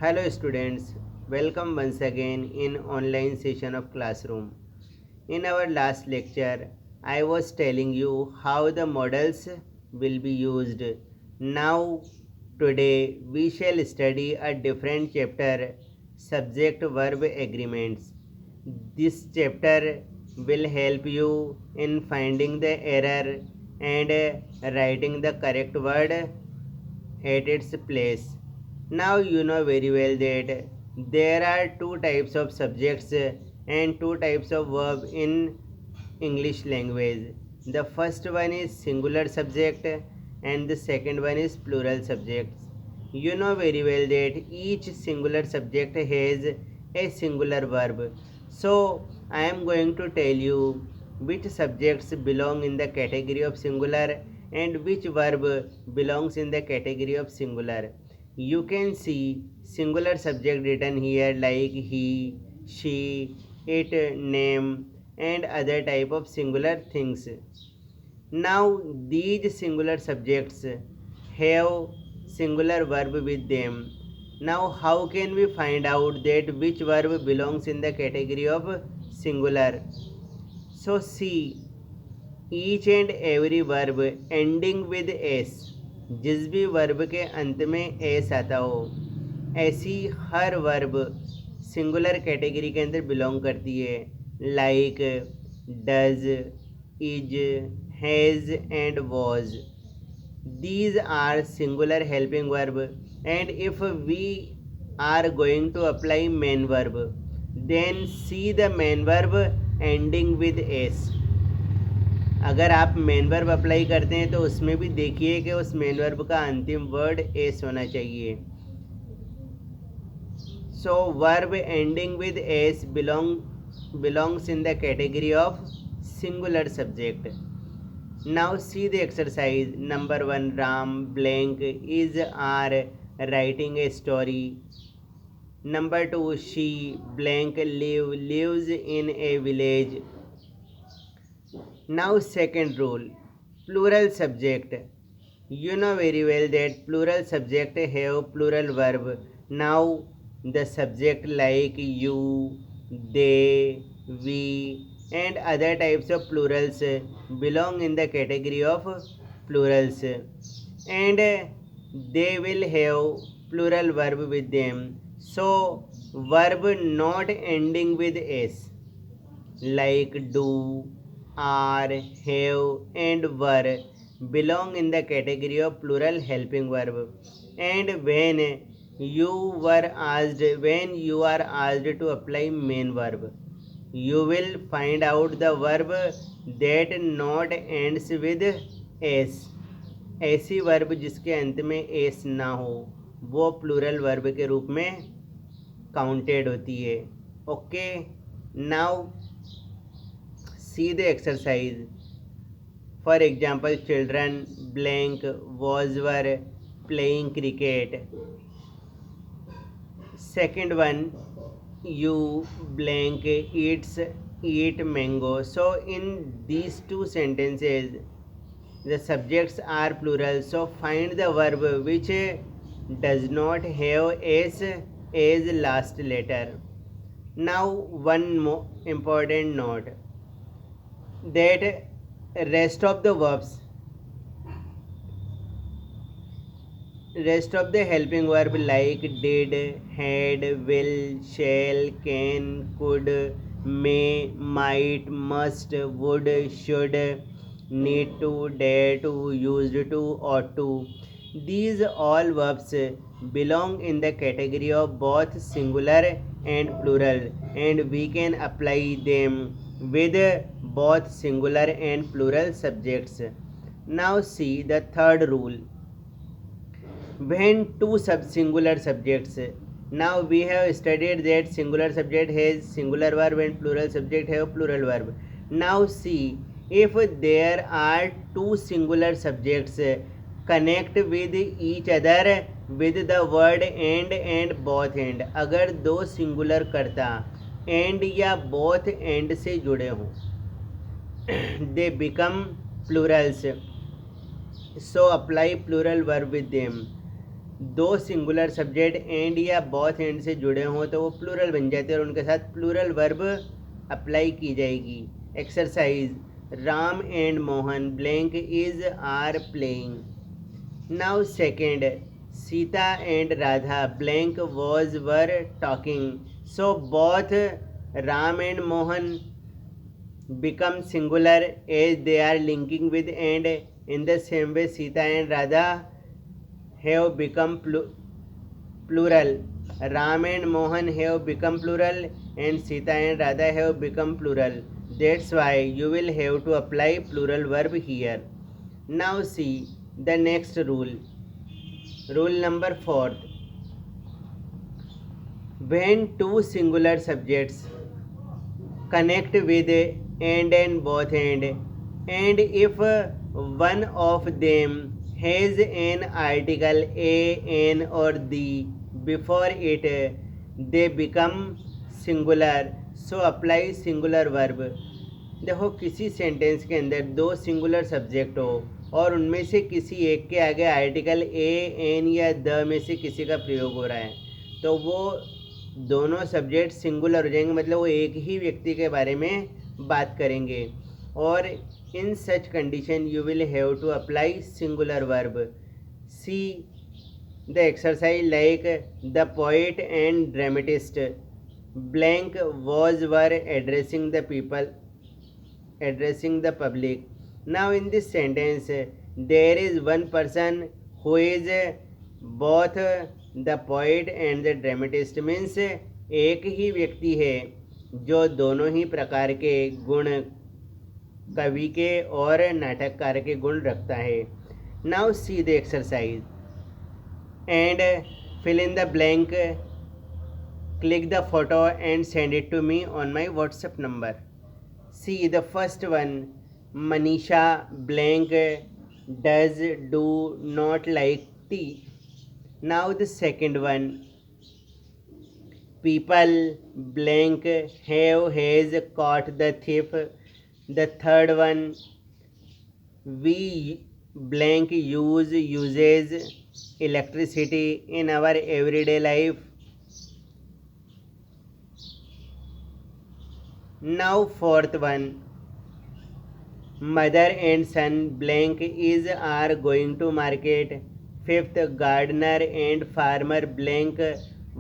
Hello students, welcome once again in online session of classroom. In our last lecture, I was telling you how the models will be used. Now today we shall study a different chapter, subject verb agreements. This chapter will help you in finding the error and writing the correct word at its place. Now you know very well that there are two types of subjects and two types of verb in English language. The first one is singular subject and the second one is plural subjects. You know very well that each singular subject has a singular verb. So I am going to tell you which subjects belong in the category of singular and which verb belongs in the category of singular. You can see singular subject written here like he, she, it, name and other type of singular things. Now these singular subjects have singular verb with them. Now how can we find out that which verb belongs in the category of singular? So see, each and every verb ending with s, जिस भी verb के अंत में S आता हो, ऐसी हर verb singular category के अंदर बिलोंग करती है. Like does, is, has and was. These are singular helping verb, and if we are going to apply main verb, then see the main verb ending with s. अगर आप main verb apply करते हैं तो उसमें भी देखिए कि उस मेन वर्ब का अंतिम वर्ड एस होना चाहिए. So verb ending with S belongs in the category of singular subject. Now see the exercise. Number 1, Ram blank is are writing a story. Number 2, she blank lives in a village. Now second rule, plural subject. You know very well that plural subject have plural verb. Now the subject like you, they, we and other types of plurals belong in the category of plurals, and they will have plural verb with them. So verb not ending with s like do, are, have and were belong in the category of plural helping verb. And when you are asked to apply main verb, you will find out the verb that not ends with s. ऐसी verb जिसके अंत में S ना हो वो plural verb के रूप में काउंटेड होती है. Okay, now see the exercise. For example, children blank were playing cricket. Second one, you blank eat mango. So in these two sentences the subjects are plural, so find the verb which does not have s as last letter. Now one more important note, that rest of the verbs, rest of the helping verb like did, had, will, shall, can, could, may, might, must, would, should, need to, dare to, used to, ought to, these all verbs belong in the category of both singular and plural, and we can apply them with both singular and plural subjects. Now see the third rule. When two singular subjects, now we have studied that singular subject has singular verb and plural subject have plural verb. Now see, if there are two singular subjects connect with each other with the word and both end, अगर दो singular कर्ता and या both end से जुड़े हों, they become plurals. So apply plural verb with them. दो singular subject and या both and से जुड़े हों तो वो प्लूरल बन जाते हैं और उनके साथ प्लूरल वर्ब अप्लाई की जाएगी। Exercise, Ram and Mohan blank is are playing. Now second, Sita and Radha blank was were talking. So both Ram and Mohan become singular as they are linking with and. In the same way, Sita and Radha have become plural. Ram and Mohan have become plural and Sita and Radha have become plural. That's why you will have to apply plural verb here. Now see the next rule. Rule number 4. When two singular subjects connect with and both and if one of them has an article a, an or the before it, they become singular. So apply singular verb. देखो, किसी sentence के अंदर दो singular subject हो और उनमें से किसी एक के आगे आर्टिकल ए, एन या द में से किसी का प्रयोग हो रहा है तो वो दोनों सब्जेक्ट सिंगुलर हो जाएंगे, मतलब वो एक ही व्यक्ति के बारे में बात करेंगे। और in such condition you will have to apply singular verb. See the exercise like the poet and dramatist blank was were addressing the people, addressing the public. Now in this sentence there is one person who is both the poet and the dramatist. Means एक ही व्यक्ति है जो दोनों ही प्रकार के गुण, कवि के और नाटककार के गुण रखता है। Now see the exercise and fill in the blank, click the photo and send it to me on my WhatsApp number. See the first one, Manisha blank does do not like tea. Now the second one, people blank have has caught the thief. The third one, we blank uses electricity in our everyday life. Now fourth one, mother and son blank is are going to market. Fifth, gardener and farmer blank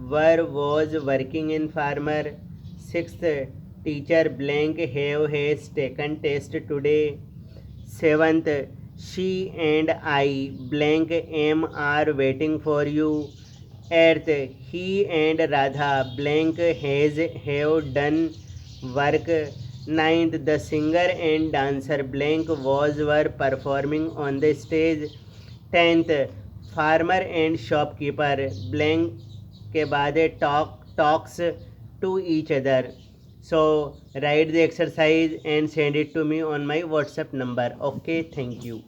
was working in farmer. Sixth, teacher blank has taken test today. Seventh, she and I blank am are waiting for you. Eighth, he and Radha blank have done work. Ninth, the singer and dancer blank were performing on the stage. 10th, farmer and shopkeeper blank के बाद talks to each other. So write the exercise and send it to me on my WhatsApp number. Okay, thank you.